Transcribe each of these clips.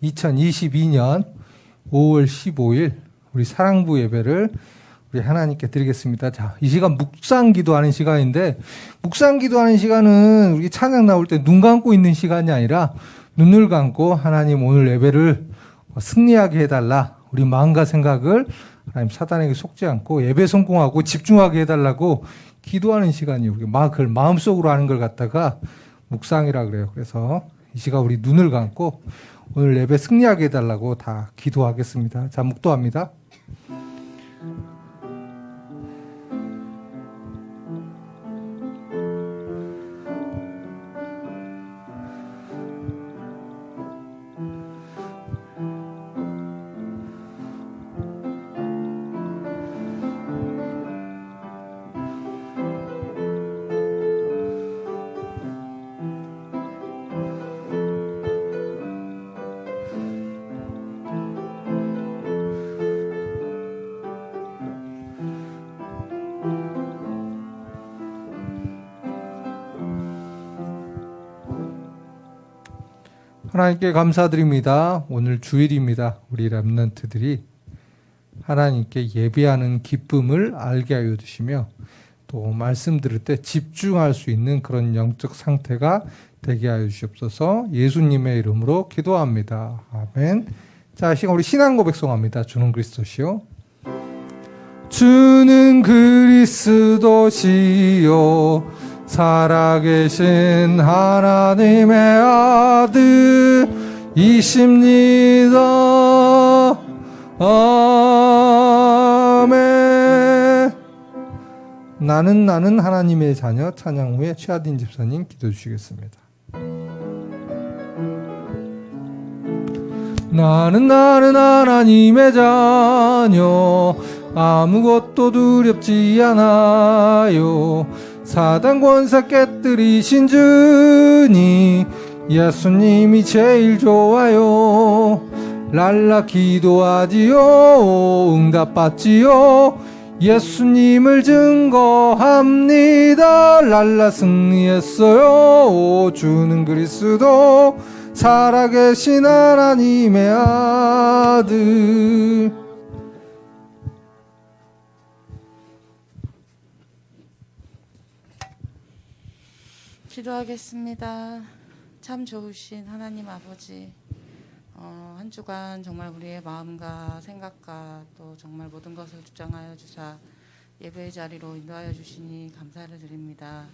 2022년 5월 15일 우리 사랑부 예배를 우리 하나님께 드리겠습니다. 자, 이 시간 묵상 기도하는 시간인데, 묵상 기도하는 시간은 우리 찬양 나올 때 눈 감고 있는 시간이 아니라 눈을 감고 하나님 오늘 예배를 승리하게 해달라. 우리 마음과 생각을 하나님 사단에게 속지 않고 예배 성공하고 집중하게 해달라고 기도하는 시간이에요. 그걸 마음속으로 하는 걸 갖다가 묵상이라 그래요. 그래서 이 시간 우리 눈을 감고 오늘 예배 승리하게 해달라고 다 기도하겠습니다. 자, 묵도합니다. 하나님께 감사드립니다. 오늘 주일입니다. 우리 렘넌트들이 하나님께 예배하는 기쁨을 알게 하여 주시며 또 말씀 들을 때 집중할 수 있는 그런 영적 상태가 되게 하여 주시옵소서. 예수님의 이름으로 기도합니다. 아멘. 자, 시간 우리 신앙 고백송합니다. 주는 그리스도시요. 주는 그리스도시요 살아계신 하나님의 아들이십니다. 아멘. 나는 하나님의 자녀 찬양 후에 최하딘 집사님 기도해 주시겠습니다. 나는 하나님의 자녀 아무것도 두렵지 않아요. 사단 권세 깨뜨리신 주님 예수님이 제일 좋아요. 랄라 기도하지요 응답받지요 예수님을 증거합니다. 랄라 승리했어요. 주는 그리스도 살아계신 하나님의 아들. 기도하겠습니다. 참 좋으신 하나님 아버지, 한 주간 정말 우리의 마음과 생각과 또 정말 모든 것을 주장하여 주사 예배의 자리로 인도하여 주시니 감사를 드립니다.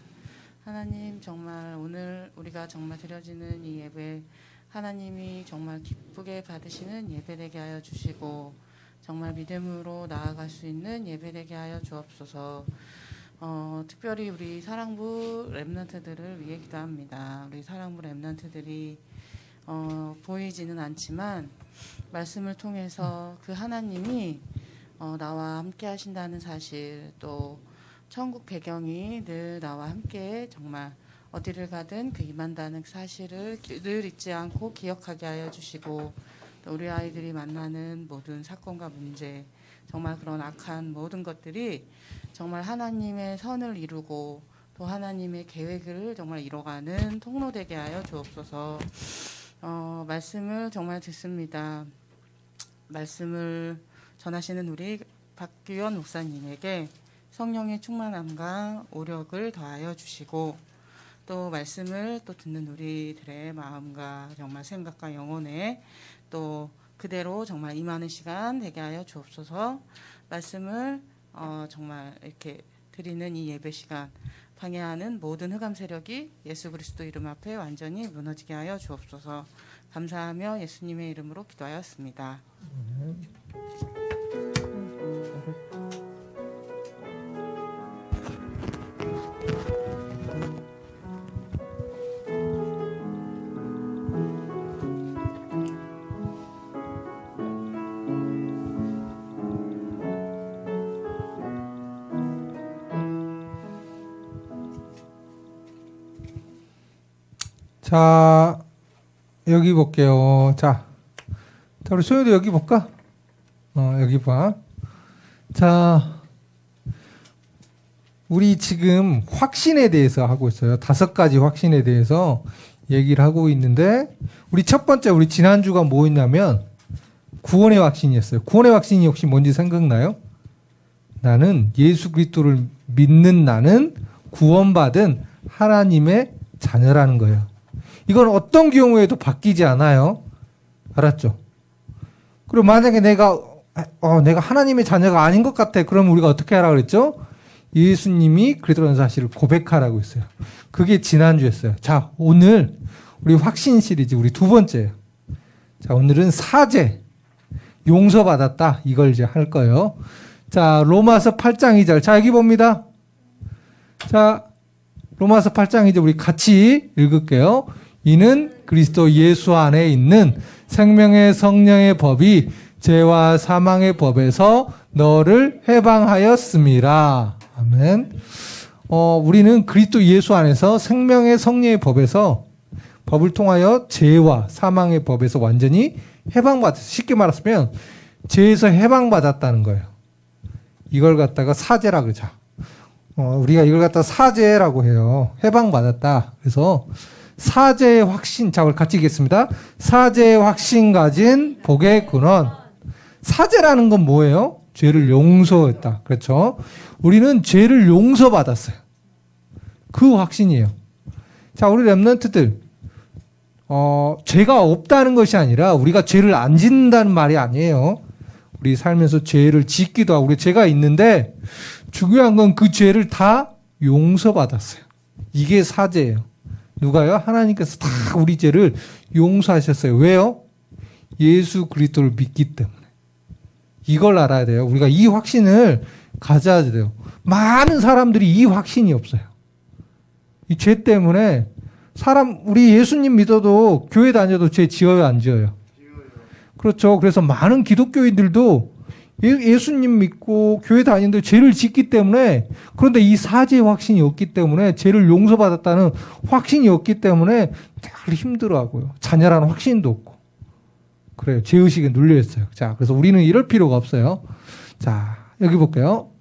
하나님, 정말 오늘 우리가 정말 드려지는 이 예배 하나님이 정말 기쁘게 받으시는 예배되게 하여 주시고 정말 믿음으로 나아갈 수 있는 예배되게 하여 주옵소서. 특별히 우리 사랑부 렘넌트들을 위해 기도합니다. 우리 사랑부 렘넌트들이 보이지는 않지만 말씀을 통해서 그 하나님이 나와 함께 하신다는 사실, 또 천국 배경이 늘 나와 함께 정말 어디를 가든 그 임한다는 사실을 늘 잊지 않고 기억하게 하여 주시고, 또 우리 아이들이 만나는 모든 사건과 문제, 정말 그런 악한 모든 것들이 정말 하나님의 선을 이루고 또 하나님의 계획을 정말 이뤄가는 통로 되게 하여 주옵소서. 말씀을 정말 듣습니다. 말씀을 전하시는 우리 박규현 목사님에게 성령의 충만함과 오력을 더하여 주시고, 또 말씀을 또 듣는 우리들의 마음과 정말 생각과 영혼에 또 그대로 정말 임하는 시간 되게 하여 주옵소서. 말씀을 정말 이렇게 드리는 이 예배 시간 방해하는 모든 흑암 세력이 예수 그리스도 이름 앞에 완전히 무너지게 하여 주옵소서. 감사하며 예수님의 이름으로 기도하였습니다. 자, 여기 볼게요. 자, 우리 소연도 여기 볼까? 여기 봐. 자, 우리 지금 확신에 대해서 하고 있어요. 5가지 확신에 대해서 얘기를 하고 있는데 우리 첫 번째 우리 지난주가 뭐였냐면 구원의 확신이었어요. 구원의 확신이 혹시 뭔지 생각나요? 나는 예수 그리스도를 믿는 나는 구원받은 하나님의 자녀라는 거예요. 이건 어떤 경우에도 바뀌지 않아요. 알았죠? 그리고 만약에 내가 하나님의 자녀가 아닌 것 같아. 그러면 우리가 어떻게 하라 그랬죠? 예수님이 그리스도라는 사실을 고백하라고 했어요. 그게 지난주였어요. 자, 오늘 우리 확신 시리즈 우리 두 번째예요. 자, 오늘은 사죄, 용서받았다. 이걸 이제 할 거예요. 자, 로마서 8장 2절. 자, 여기 봅니다. 자, 로마서 8장 2절 우리 같이 읽을게요. 이는 그리스도 예수 안에 있는 생명의 성령의 법이 죄와 사망의 법에서 너를 해방하였음이라. 아멘. 우리는 그리스도 예수 안에서 생명의 성령의 법에서 법을 통하여 죄와 사망의 법에서 완전히 해방받았어요. 쉽게 말하면 죄에서 해방받았다는 거예요. 이걸 갖다가 사죄라 그러죠. 우리가 이걸 갖다가 사죄라고 해요. 해방받았다. 그래서 사죄의 확신, 자, 우리 같이 읽겠습니다. 사죄의 확신 가진 복의 근원. 사죄라는 건 뭐예요? 죄를 용서했다. 그렇죠? 우리는 죄를 용서받았어요. 그 확신이에요. 자, 우리 렘넌트들, 죄가 없다는 것이 아니라 우리가 죄를 안 짓는다는 말이 아니에요. 우리 살면서 죄를 짓기도 하고, 우리 죄가 있는데 중요한 건 그 죄를 다 용서받았어요. 이게 사죄예요. 누가요? 하나님께서 다 우리 죄를 용서하셨어요. 왜요? 예수 그리스도를 믿기 때문에. 이걸 알아야 돼요. 우리가 이 확신을 가져야 돼요. 많은 사람들이 이 확신이 없어요. 이 죄 때문에 우리 예수님 믿어도 교회 다녀도 죄 지어요, 안 지어요? 그렇죠. 그래서 많은 기독교인들도 예수님 믿고 교회 다니는데 죄를 짓기 때문에, 그런데 이 사죄의 확신이 없기 때문에, 죄를 용서받았다는 확신이 없기 때문에 늘 힘들어하고요. 자녀라는 확신도 없고. 그래요. 죄의식에 눌려있어요. 자, 그래서 우리는 이럴 필요가 없어요. 자, 여기 볼게요.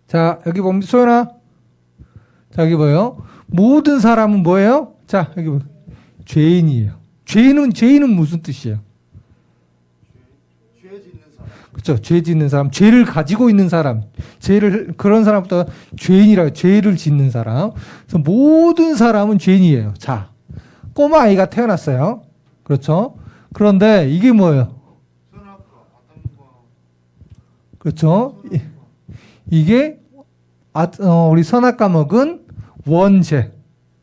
자, 여기 봅니다. 소연아. 자, 여기 뭐예요? 모든 사람은 뭐예요? 자, 여기 보세요. 죄인이에요. 죄인은 무슨 뜻이에요? 그렇죠. 죄 짓는 사람, 죄를 가지고 있는 사람, 그런 사람부터 죄인이라고, 죄를 짓는 사람. 그래서 모든 사람은 죄인이에요. 자, 꼬마 아이가 태어났어요. 그렇죠. 그런데 이게 뭐예요? 그렇죠. 이게 우리 선악과 먹은 원죄,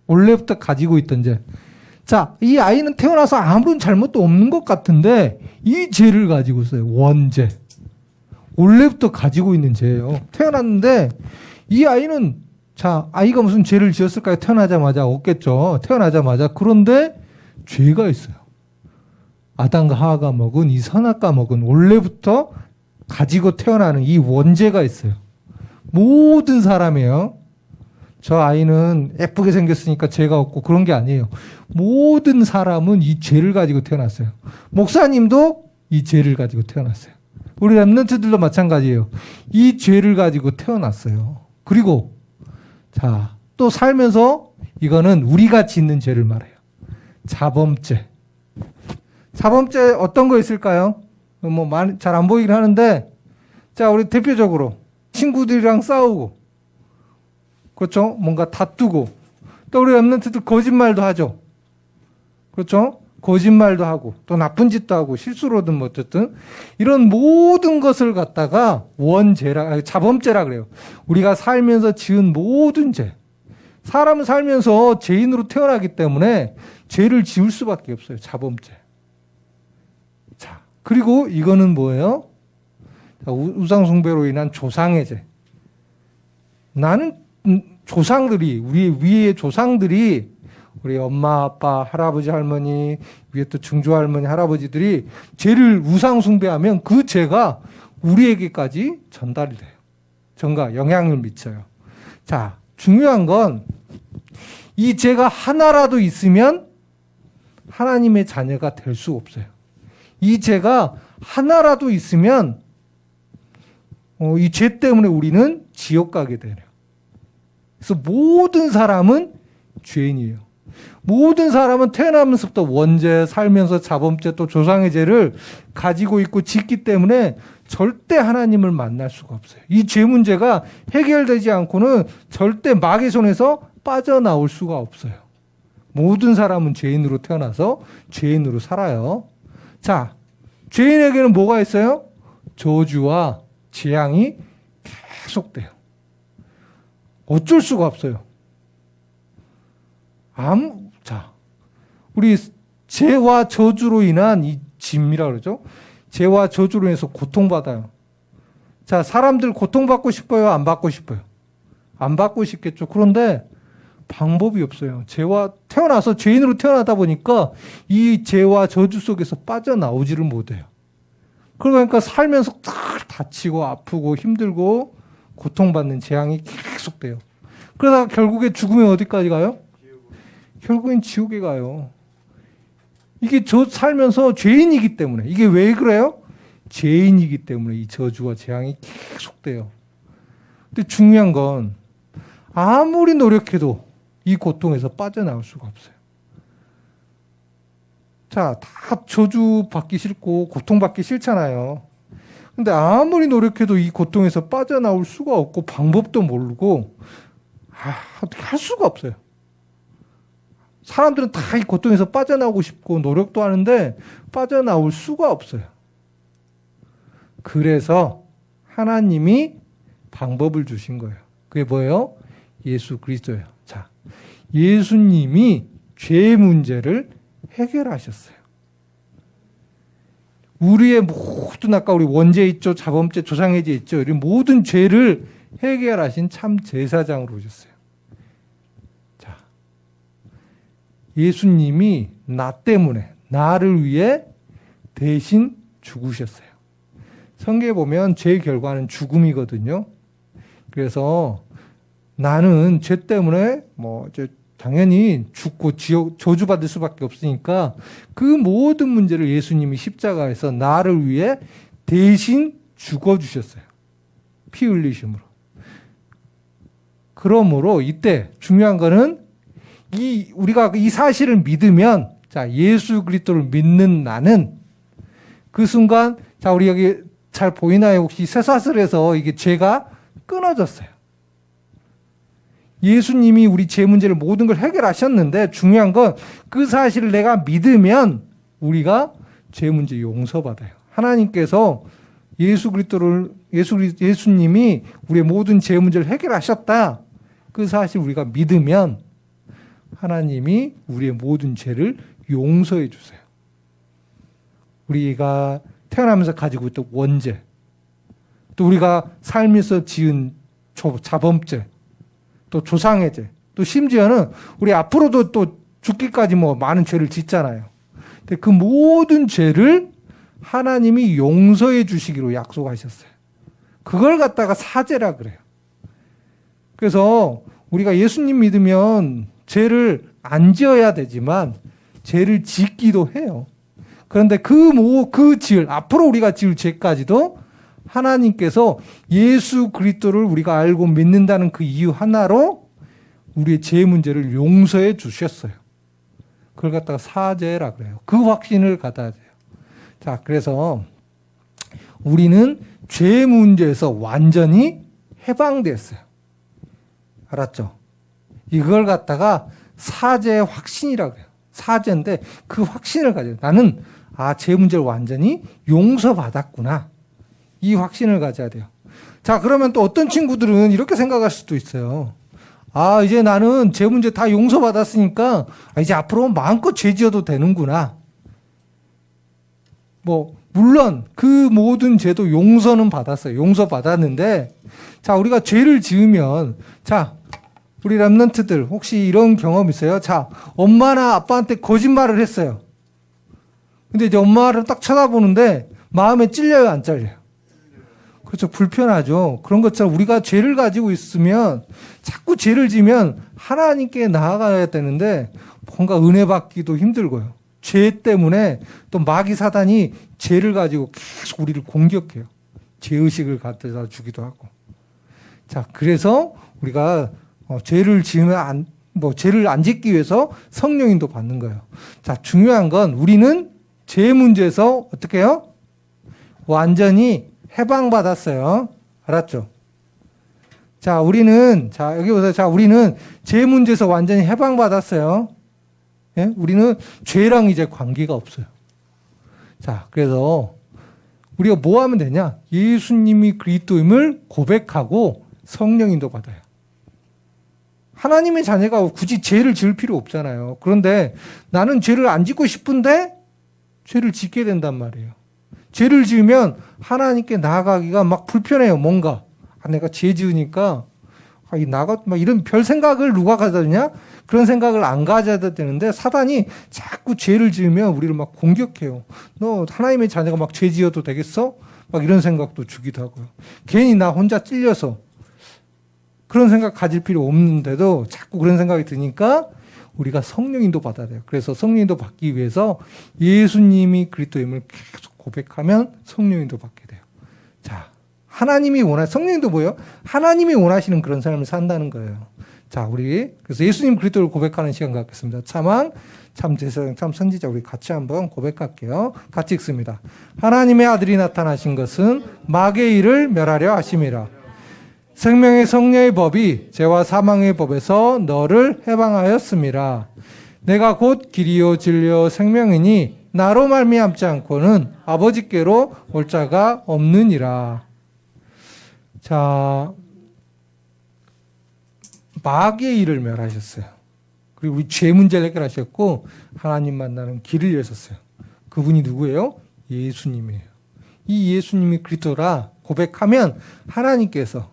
원래부터 가지고 있던 죄. 자, 이 아이는 태어나서 아무런 잘못도 없는 것 같은데 이 죄를 가지고 있어요. 원죄. 원래부터 가지고 있는 죄예요. 태어났는데 이 아이는, 자, 아이가 무슨 죄를 지었을까요? 태어나자마자 없겠죠. 태어나자마자. 그런데 죄가 있어요. 아담과 하와가 먹은 이 선악과 먹은 원래부터 가지고 태어나는 이 원죄가 있어요. 모든 사람이에요. 저 아이는 예쁘게 생겼으니까 죄가 없고 그런 게 아니에요. 모든 사람은 이 죄를 가지고 태어났어요. 목사님도 이 죄를 가지고 태어났어요. 우리 렘넌트들도 마찬가지예요. 이 죄를 가지고 태어났어요. 그리고 자, 또 살면서 이거는 우리가 짓는 죄를 말해요. 자범죄. 자범죄 어떤 거 있을까요? 뭐 잘 안 보이긴 하는데, 자, 우리 대표적으로 친구들이랑 싸우고, 그렇죠? 뭔가 다투고, 또 우리 렘넌트들 거짓말도 하죠. 그렇죠? 거짓말도 하고, 또 나쁜 짓도 하고, 실수로든 뭐 어쨌든 이런 모든 것을 갖다가 자범죄라 그래요. 우리가 살면서 지은 모든 죄. 사람은 살면서 죄인으로 태어나기 때문에 죄를 지을 수밖에 없어요. 자범죄. 자, 그리고 이거는 뭐예요? 우상숭배로 인한 조상의 죄. 나는 조상들이, 우리 위의 조상들이, 우리 엄마, 아빠, 할아버지, 할머니, 위에 또 증조 할머니, 할아버지들이 죄를 우상숭배하면 그 죄가 우리에게까지 전달이 돼요. 영향을 미쳐요. 자, 중요한 건 이 죄가 하나라도 있으면 하나님의 자녀가 될 수 없어요. 이 죄가 하나라도 있으면 이 죄 때문에 우리는 지옥 가게 돼요. 그래서 모든 사람은 죄인이에요. 모든 사람은 태어나면서부터 원죄, 살면서 자범죄, 또 조상의 죄를 가지고 있고 짓기 때문에 절대 하나님을 만날 수가 없어요. 이 죄 문제가 해결되지 않고는 절대 마귀의 손에서 빠져나올 수가 없어요. 모든 사람은 죄인으로 태어나서 죄인으로 살아요. 자, 죄인에게는 뭐가 있어요? 저주와 재앙이 계속돼요. 어쩔 수가 없어요. 자, 우리 죄와 저주로 인한 이 짐이라고 그러죠. 죄와 저주로 인해서 고통받아요. 자, 사람들 고통받고 싶어요? 안 받고 싶어요? 안 받고 싶겠죠. 그런데 방법이 없어요. 죄와 태어나서 죄인으로 태어나다 보니까 이 죄와 저주 속에서 빠져나오지를 못해요. 그러니까 살면서 다치고 아프고 힘들고 고통받는 재앙이 계속돼요. 그러다가 결국에 죽으면 어디까지 가요? 결국엔 지옥에 가요. 이게 살면서 죄인이기 때문에. 이게 왜 그래요? 죄인이기 때문에 이 저주와 재앙이 계속돼요. 근데 중요한 건 아무리 노력해도 이 고통에서 빠져나올 수가 없어요. 자, 다 저주 받기 싫고 고통받기 싫잖아요. 근데 아무리 노력해도 이 고통에서 빠져나올 수가 없고 방법도 모르고 어떻게 할 수가 없어요. 사람들은 다 이 고통에서 빠져나오고 싶고 노력도 하는데 빠져나올 수가 없어요. 그래서 하나님이 방법을 주신 거예요. 그게 뭐예요? 예수 그리스도예요. 자, 예수님이 죄 문제를 해결하셨어요. 우리의 모든 아까 우리 원죄 있죠, 자범죄, 조상의 죄 있죠. 이런 모든 죄를 해결하신 참 제사장으로 오셨어요. 자, 예수님이 나 때문에 나를 위해 대신 죽으셨어요. 성경에 보면 죄의 결과는 죽음이거든요. 그래서 나는 죄 때문에 당연히 죽고 저주받을 수밖에 없으니까 그 모든 문제를 예수님이 십자가에서 나를 위해 대신 죽어주셨어요. 피 흘리심으로. 그러므로 이때 중요한 거는 우리가 이 사실을 믿으면, 자, 예수 그리스도를 믿는 나는 그 순간, 자, 우리 여기 잘 보이나요? 혹시 쇠사슬에서 이게 죄가 끊어졌어요. 예수님이 우리 죄 문제를 모든 걸 해결하셨는데 중요한 건 그 사실을 내가 믿으면 우리가 죄 문제 용서받아요. 하나님께서 예수님이 우리의 모든 죄 문제를 해결하셨다. 그 사실 우리가 믿으면 하나님이 우리의 모든 죄를 용서해 주세요. 우리가 태어나면서 가지고 있던 원죄, 또 우리가 살면서 지은 자범죄, 또 조상의 죄, 또 심지어는 우리 앞으로도 또 죽기까지 많은 죄를 짓잖아요. 근데 그 모든 죄를 하나님이 용서해 주시기로 약속하셨어요. 그걸 갖다가 사죄라 그래요. 그래서 우리가 예수님 믿으면 죄를 안 지어야 되지만 죄를 짓기도 해요. 그런데 앞으로 우리가 지을 죄까지도 하나님께서 예수 그리스도를 우리가 알고 믿는다는 그 이유 하나로 우리의 죄 문제를 용서해 주셨어요. 그걸 갖다가 사죄라 그래요. 그 확신을 갖아야 돼요. 자, 그래서 우리는 죄 문제에서 완전히 해방됐어요. 알았죠? 이걸 갖다가 사죄의 확신이라고 해요. 사죄인데 그 확신을 가져요. 나는 죄 문제를 완전히 용서받았구나. 이 확신을 가져야 돼요. 자, 그러면 또 어떤 친구들은 이렇게 생각할 수도 있어요. 이제 나는 죄 문제 다 용서받았으니까 이제 앞으로 마음껏 죄 지어도 되는구나. 물론 그 모든 죄도 용서는 받았어요. 용서받았는데, 자, 우리가 죄를 지으면, 자, 우리 랩런트들 혹시 이런 경험 있어요? 자, 엄마나 아빠한테 거짓말을 했어요. 근데 이제 엄마를 딱 쳐다보는데 마음에 찔려요, 안 찔려요? 그렇죠. 불편하죠. 그런 것처럼 우리가 죄를 가지고 있으면 자꾸 죄를 지면 하나님께 나아가야 되는데 뭔가 은혜 받기도 힘들고요. 죄 때문에 또 마귀 사단이 죄를 가지고 계속 우리를 공격해요. 죄의식을 갖다 주기도 하고. 자, 그래서 우리가 죄를 지으면 뭐 죄를 안 짓기 위해서 성령 인도 받는 거예요. 자, 중요한 건 우리는 죄 문제에서 어떻게 해요? 완전히 해방받았어요. 알았죠? 자, 여기 보세요. 자, 우리는 죄 문제에서 완전히 해방받았어요. 예? 우리는 죄랑 이제 관계가 없어요. 자, 그래서 우리가 뭐 하면 되냐? 예수님이 그리스도임을 고백하고 성령 인도 받아요. 하나님의 자녀가 굳이 죄를 지을 필요 없잖아요. 그런데 나는 죄를 안 짓고 싶은데 죄를 짓게 된단 말이에요. 죄를 지으면 하나님께 나아가기가 막 불편해요. 뭔가 내가 죄 지으니까 막 이런 별 생각을 누가 가져냐? 그런 생각을 안 가져야 되는데 사단이 자꾸 죄를 지으면 우리를 막 공격해요. 너 하나님의 자녀가 막 죄 지어도 되겠어? 막 이런 생각도 주기도 하고요. 괜히 나 혼자 찔려서 그런 생각 가질 필요 없는데도 자꾸 그런 생각이 드니까 우리가 성령인도 받아야 돼요. 그래서 성령인도 받기 위해서 예수님이 그리스도임을 계속 고백하면 성령인도 받게 돼요. 자, 성령인도 뭐예요? 하나님이 원하시는 그런 삶을 산다는 거예요. 자, 그래서 예수님 그리스도를 고백하는 시간 갖겠습니다. 참왕, 참 제사장, 참 선지자, 우리 같이 한번 고백할게요. 같이 읽습니다. 하나님의 아들이 나타나신 것은 마귀의 일을 멸하려 하심이라. 생명의 성령의 법이 죄와 사망의 법에서 너를 해방하였음이라. 내가 곧 길이요 진리요 생명이니 나로 말미암지 않고는 아버지께로 올 자가 없느니라. 자, 마귀의 일을 멸하셨어요. 그리고 우리 죄 문제를 해결하셨고 하나님 만나는 길을 여셨어요. 그분이 누구예요? 예수님이에요. 이 예수님이 그리스도라 고백하면 하나님께서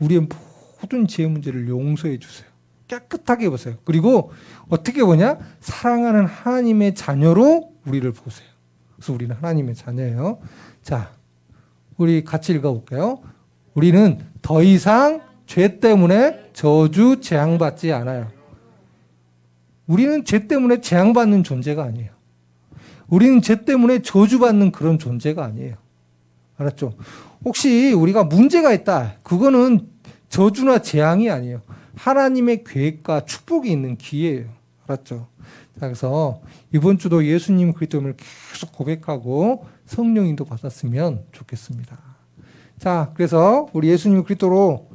우리의 모든 죄 문제를 용서해 주세요. 깨끗하게 보세요. 그리고 어떻게 보냐? 사랑하는 하나님의 자녀로 우리를 보세요. 그래서 우리는 하나님의 자녀예요. 자, 우리 같이 읽어볼게요. 우리는 더 이상 죄 때문에 저주 재앙받지 않아요. 우리는 죄 때문에 재앙받는 존재가 아니에요. 우리는 죄 때문에 저주받는 그런 존재가 아니에요. 알았죠? 혹시 우리가 문제가 있다. 그거는 저주나 재앙이 아니에요. 하나님의 계획과 축복이 있는 기회예요. 알았죠? 자, 그래서 이번 주도 예수님 그리스도를 계속 고백하고 성령인도 받았으면 좋겠습니다. 자, 그래서 우리 예수님 그리스도로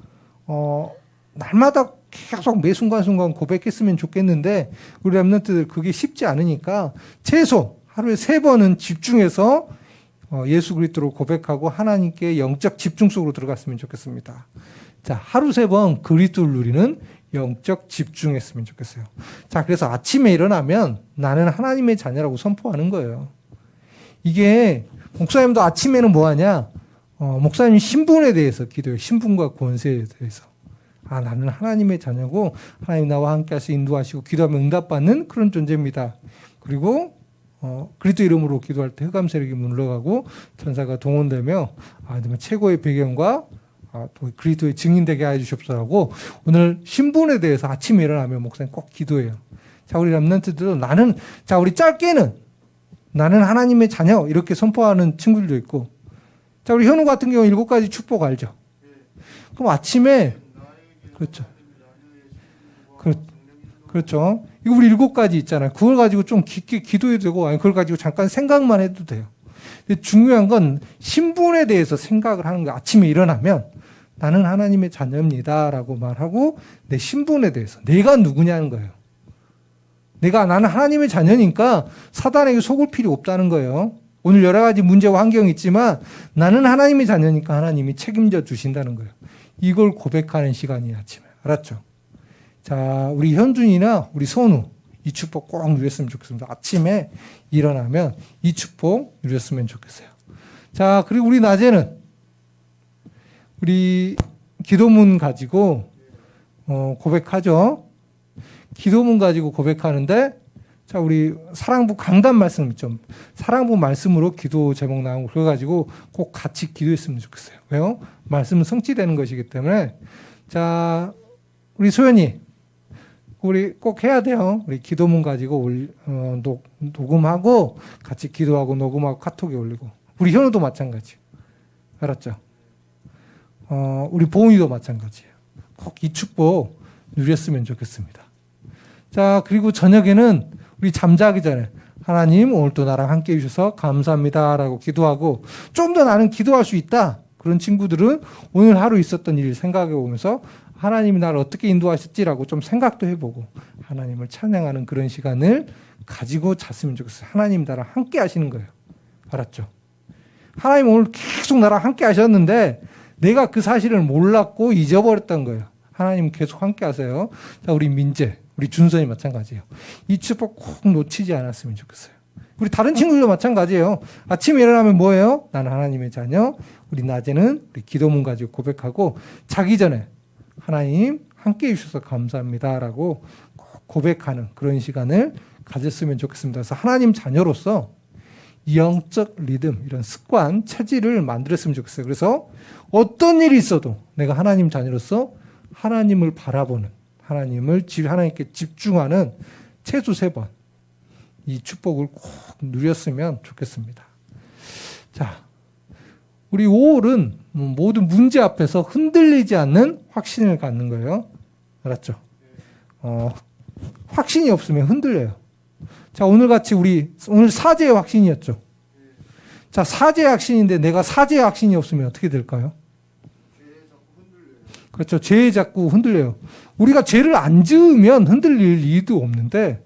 날마다 계속 매 순간순간 고백했으면 좋겠는데 우리 렘넌트들 그게 쉽지 않으니까 최소 하루에 3번은 집중해서 예수 그리스도로 고백하고 하나님께 영적 집중 속으로 들어갔으면 좋겠습니다. 자, 하루 3번 그리스도를 누리는 영적 집중했으면 좋겠어요. 자, 그래서 아침에 일어나면 나는 하나님의 자녀라고 선포하는 거예요. 이게 목사님도 아침에는 뭐 하냐? 목사님 신분에 대해서 기도해요. 신분과 권세에 대해서. 나는 하나님의 자녀고 하나님 나와 함께 하시 인도하시고 기도하면 응답받는 그런 존재입니다. 그리고 그리스도 이름으로 기도할 때 흑암 세력이 물러가고 천사가 동원되며 최고의 배경과 또 그리스도의 증인되게 해 주십시오라고 오늘 신분에 대해서 아침에 일어나면 목사님 꼭 기도해요. 자, 우리 렘넌트들도 우리 짧게는 나는 하나님의 자녀 이렇게 선포하는 친구들도 있고, 자, 우리 현우 같은 경우 7가지 축복 알죠? 그럼 아침에 그렇죠. 이거 우리 7가지 있잖아요. 그걸 가지고 좀 깊게 기도해도 되고, 아니, 그걸 가지고 잠깐 생각만 해도 돼요. 근데 중요한 건 신분에 대해서 생각을 하는 거예요. 아침에 일어나면 나는 하나님의 자녀입니다라고 말하고 내 신분에 대해서 내가 누구냐는 거예요. 나는 하나님의 자녀니까 사단에게 속을 필요 없다는 거예요. 오늘 여러 가지 문제와 환경이 있지만 나는 하나님의 자녀니까 하나님이 책임져 주신다는 거예요. 이걸 고백하는 시간이 아침에. 알았죠? 자, 우리 현준이나 우리 선우 이 축복 꼭 누렸으면 좋겠습니다. 아침에 일어나면 이 축복 누렸으면 좋겠어요. 자, 그리고 우리 낮에는 우리 기도문 가지고 고백하죠. 기도문 가지고 고백하는데, 자, 우리 사랑부 강단 말씀 있죠. 사랑부 말씀으로 기도 제목 나온 거 그래가지고 꼭 같이 기도했으면 좋겠어요. 왜요? 말씀은 성취되는 것이기 때문에. 자, 우리 소연이 우리 꼭 해야 돼요. 우리 기도문 가지고 녹음하고 같이 기도하고 녹음하고 카톡에 올리고. 우리 현우도 마찬가지. 알았죠? 우리 보은이도 마찬가지예요. 꼭 이 축복 누렸으면 좋겠습니다. 자, 그리고 저녁에는 우리 잠자기 전에 하나님 오늘도 나랑 함께 해주셔서 감사합니다 라고 기도하고, 좀 더 나는 기도할 수 있다 그런 친구들은 오늘 하루 있었던 일을 생각해 보면서 하나님이 나를 어떻게 인도하셨지라고 좀 생각도 해보고 하나님을 찬양하는 그런 시간을 가지고 잤으면 좋겠어요. 하나님 나랑 함께 하시는 거예요. 알았죠? 하나님 오늘 계속 나랑 함께 하셨는데 내가 그 사실을 몰랐고 잊어버렸던 거예요. 하나님 계속 함께 하세요. 자, 우리 민재, 우리 준선이 마찬가지예요. 이 축복 꼭 놓치지 않았으면 좋겠어요. 우리 다른 친구들도 마찬가지예요. 아침에 일어나면 뭐예요? 나는 하나님의 자녀. 우리 낮에는 우리 기도문 가지고 고백하고, 자기 전에 하나님 함께 해주셔서 감사합니다라고 고백하는 그런 시간을 가졌으면 좋겠습니다. 그래서 하나님 자녀로서 영적 리듬, 이런 습관, 체질을 만들었으면 좋겠어요. 그래서 어떤 일이 있어도 내가 하나님 자녀로서 하나님을 바라보는, 하나님께 집중하는 최소 3번 이 축복을 꼭 누렸으면 좋겠습니다. 자, 우리 5월은 모든 문제 앞에서 흔들리지 않는 확신을 갖는 거예요. 알았죠? 확신이 없으면 흔들려요. 자, 오늘같이 오늘 사죄의 확신이었죠. 자, 사죄의 확신인데 내가 사죄의 확신이 없으면 어떻게 될까요? 그렇죠. 죄에 자꾸 흔들려요. 우리가 죄를 안 지으면 흔들릴 이유도 없는데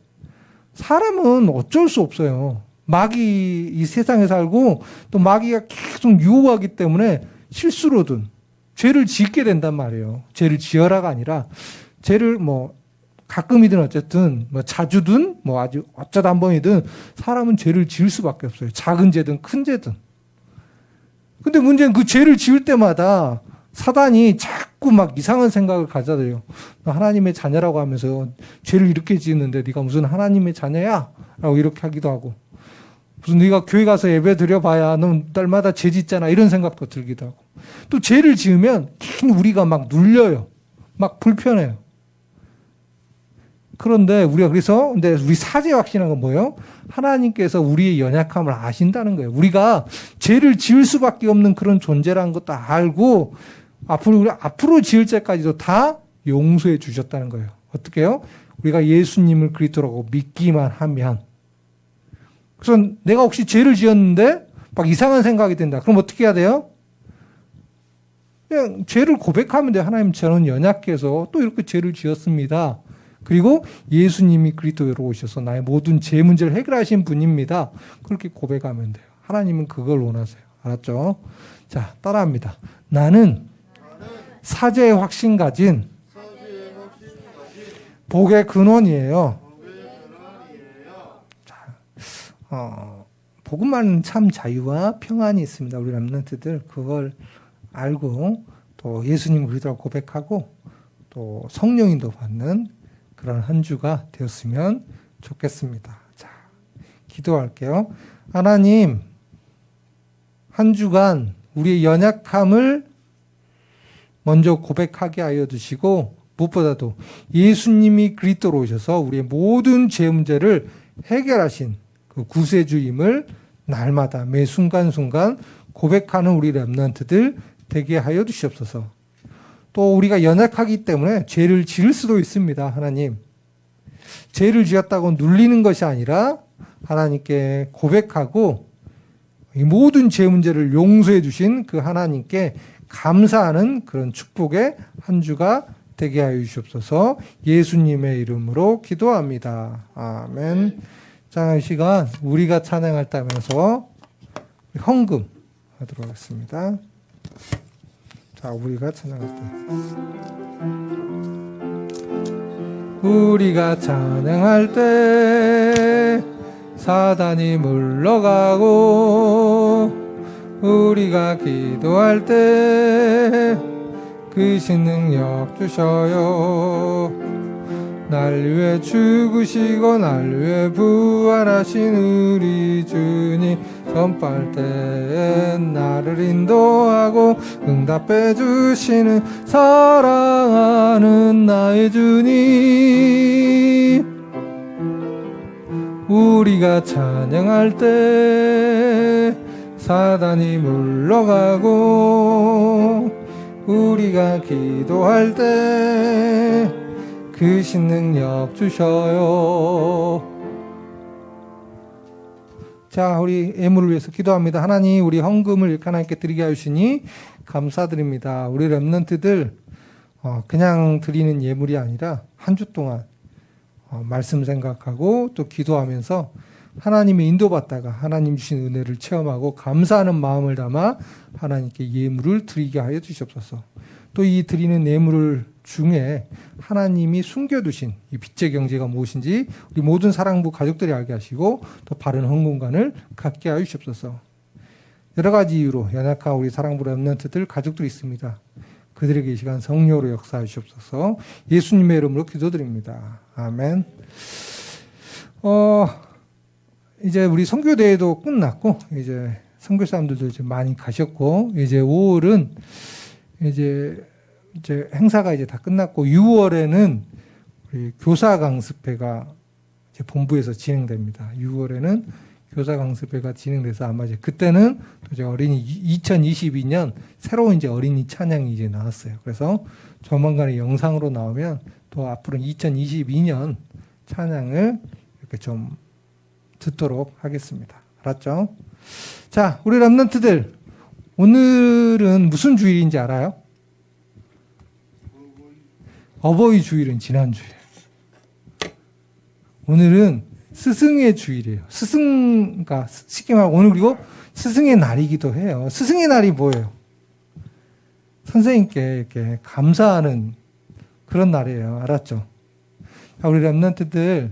사람은 어쩔 수 없어요. 마귀 이 세상에 살고 또 마귀가 계속 유혹하기 때문에 실수로든 죄를 짓게 된단 말이에요. 죄를 지어라가 아니라 죄를 가끔이든 어쨌든 자주든 아주 어쩌다 한 번이든 사람은 죄를 지을 수밖에 없어요. 작은 죄든 큰 죄든. 근데 문제는 그 죄를 지을 때마다 사단이 자꾸 이상한 생각을 가져들여요. 하나님의 자녀라고 하면서 죄를 이렇게 지었는데 네가 무슨 하나님의 자녀야? 라고 이렇게 하기도 하고, 무슨 네가 교회 가서 예배 드려봐야 넌 날마다 죄 짓잖아, 이런 생각도 들기도 하고, 또 죄를 지으면 우리가 눌려요. 불편해요. 그런데 근데 우리 사죄 확신한 건 뭐예요? 하나님께서 우리의 연약함을 아신다는 거예요. 우리가 죄를 지을 수밖에 없는 그런 존재라는 것도 알고 앞으로 지을 죄까지도 다 용서해 주셨다는 거예요. 어떻게 해요? 우리가 예수님을 그리스도라고 믿기만 하면. 그래서 내가 혹시 죄를 지었는데 이상한 생각이 든다. 그럼 어떻게 해야 돼요? 그냥 죄를 고백하면 돼요. 하나님, 저는 연약해서 또 이렇게 죄를 지었습니다. 그리고 예수님이 그리스도로 오셔서 나의 모든 죄 문제를 해결하신 분입니다. 그렇게 고백하면 돼요. 하나님은 그걸 원하세요. 알았죠? 자, 따라합니다. 나는 사죄의 확신 가진 복의 근원이에요. 자, 복음만은 참 자유와 평안이 있습니다. 우리 렘넌트들 그걸 알고 또 예수님 그리스도라고 고백하고 또 성령인도 받는 그런 한 주가 되었으면 좋겠습니다. 자, 기도할게요. 하나님, 한 주간 우리의 연약함을 먼저 고백하게 하여 주시고, 무엇보다도 예수님이 그리스도로 오셔서 우리의 모든 죄 문제를 해결하신 그 구세주임을 날마다 매 순간순간 고백하는 우리 렘넌트들 되게 하여 주시옵소서. 또 우리가 연약하기 때문에 죄를 지을 수도 있습니다. 하나님, 죄를 지었다고 눌리는 것이 아니라 하나님께 고백하고 이 모든 죄 문제를 용서해 주신 그 하나님께 감사하는 그런 축복의 한 주가 되게 하여 주시옵소서. 예수님의 이름으로 기도합니다. 아멘. 자, 이 시간 우리가 찬양할 때 하면서 헌금 하도록 하겠습니다. 자, 우리가 찬양할 때. 우리가 찬양할 때 사단이 물러가고, 우리가 기도할 때 그 신능력 주셔요. 날 위해 죽으시고 날 위해 부활하신 우리 주님, 선포할 때에 나를 인도하고 응답해 주시는 사랑하는 나의 주님. 우리가 찬양할 때 사단이 물러가고, 우리가 기도할 때 크신 능력 주셔요. 자, 우리 예물을 위해서 기도합니다. 하나님, 우리 헌금을 이렇게 하나님께 드리게 하시니 감사드립니다. 우리 렘넌트들 그냥 드리는 예물이 아니라 한 주 동안 말씀 생각하고 또 기도하면서 하나님의 인도받다가 하나님 주신 은혜를 체험하고 감사하는 마음을 담아 하나님께 예물을 드리게 하여 주시옵소서. 또 이 드리는 예물 중에 하나님이 숨겨두신 이 빛의 경제가 무엇인지 우리 모든 사랑부 가족들이 알게 하시고 또 바른 헌금관을 갖게 하여 주시옵소서. 여러 가지 이유로 연약한 우리 사랑부 렘넌트들 가족들이 있습니다. 그들에게 이 시간 성령으로 역사해 주시옵소서. 예수님의 이름으로 기도드립니다. 아멘. 이제 우리 선교대회도 끝났고 이제 선교사님들도 이제 많이 가셨고 이제 5월은 이제 행사가 이제 다 끝났고 6월에는 우리 교사 강습회가 이제 본부에서 진행됩니다. 6월에는 교사 강습회가 진행돼서 아마 이제 그때는 또 이제 어린이 2022년 새로운 이제 어린이 찬양이 이제 나왔어요. 그래서 조만간에 영상으로 나오면 또 앞으로 2022년 찬양을 이렇게 좀 듣도록 하겠습니다. 알았죠? 자, 우리 렘넌트들 오늘은 무슨 주일인지 알아요? 어버이 주일은 지난주에. 오늘은 스승의 주일이에요. 스승가 쉽게 말하면 오늘 그리고 스승의 날이기도 해요. 스승의 날이 뭐예요? 선생님께 이렇게 감사하는 그런 날이에요. 알았죠? 우리 렘넌트들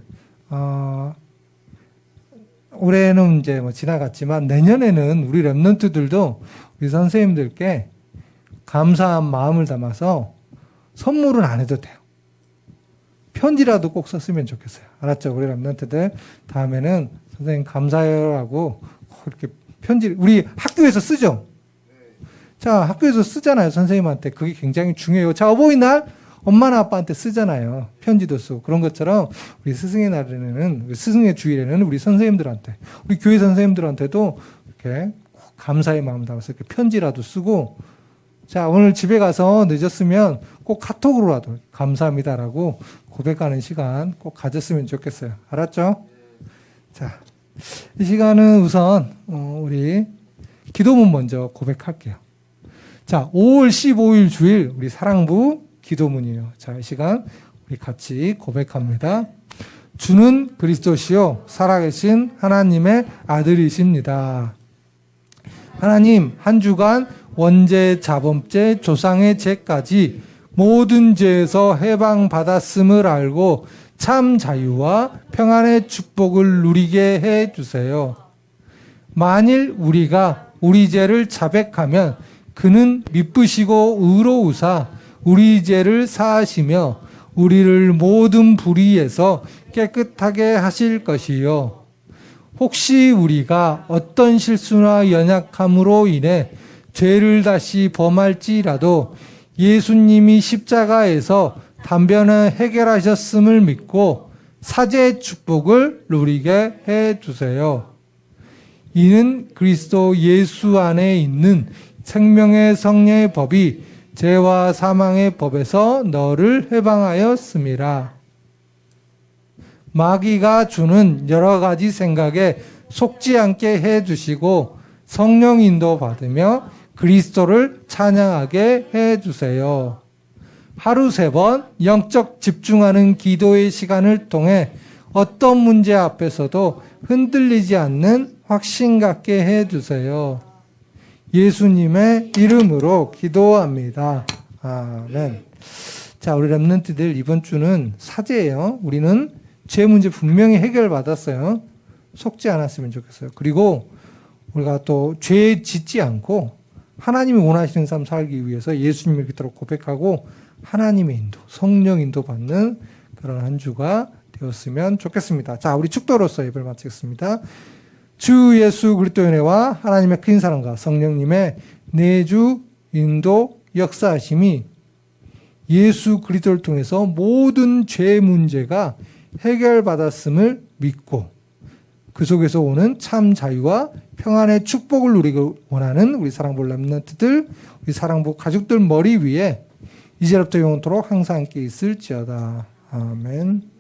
올해는 이제 뭐 지나갔지만 내년에는 우리 렘넌트들도 우리 선생님들께 감사한 마음을 담아서 선물은 안 해도 돼요. 편지라도 꼭 썼으면 좋겠어요. 알았죠? 우리 렘넌트들 다음에는 선생님 감사해요라고 이렇게 편지 우리 학교에서 쓰죠? 자, 학교에서 쓰잖아요. 선생님한테. 그게 굉장히 중요해요. 자, 어버이날 엄마나 아빠한테 쓰잖아요. 편지도 쓰고. 그런 것처럼 우리 스승의 날에는, 스승의 주일에는 우리 선생님들한테, 우리 교회 선생님들한테도 이렇게 감사의 마음 담아서 이렇게 편지라도 쓰고, 자, 오늘 집에 가서 늦었으면 꼭 카톡으로라도 감사합니다라고 고백하는 시간 꼭 가졌으면 좋겠어요. 알았죠? 자, 이 시간은 우선, 우리 기도문 먼저 고백할게요. 자, 5월 15일 주일 우리 사랑부 기도문이에요. 자, 이 시간 우리 같이 고백합니다. 주는 그리스도시요 살아계신 하나님의 아들이십니다. 하나님, 한 주간 원죄, 자범죄, 조상의 죄까지 모든 죄에서 해방받았음을 알고 참 자유와 평안의 축복을 누리게 해주세요. 만일 우리가 우리 죄를 자백하면 그는 미쁘시고 의로우사 우리 죄를 사하시며 우리를 모든 불의에서 깨끗하게 하실 것이요. 혹시 우리가 어떤 실수나 연약함으로 인해 죄를 다시 범할지라도 예수님이 십자가에서 단변을 해결하셨음을 믿고 사죄의 축복을 누리게 해주세요. 이는 그리스도 예수 안에 있는 생명의 성령의 법이 죄와 사망의 법에서 너를 해방하였습니다. 마귀가 주는 여러 가지 생각에 속지 않게 해주시고 성령 인도 받으며 그리스도를 찬양하게 해주세요. 하루 3번 영적 집중하는 기도의 시간을 통해 어떤 문제 앞에서도 흔들리지 않는 확신 갖게 해주세요. 예수님의 이름으로 기도합니다. 아멘. 자, 우리 렘넌트들 이번 주는 사죄예요. 우리는 죄 문제 분명히 해결받았어요. 속지 않았으면 좋겠어요. 그리고 우리가 또 죄 짓지 않고 하나님이 원하시는 삶 살기 위해서 예수님을 그토록 고백하고 하나님의 인도, 성령 인도 받는 그런 한 주가 되었으면 좋겠습니다. 자, 우리 축도로서 예배를 마치겠습니다. 주 예수 그리스도의 은혜와 하나님의 큰 사랑과 성령님의 내주 인도 역사하심이 예수 그리스도를 통해서 모든 죄 문제가 해결받았음을 믿고 그 속에서 오는 참 자유와 평안의 축복을 누리고 원하는 우리 사랑부 렘넌트들, 우리 사랑부 가족들 머리 위에 이제부터 영원토록 항상 함께 있을지어다. 아멘.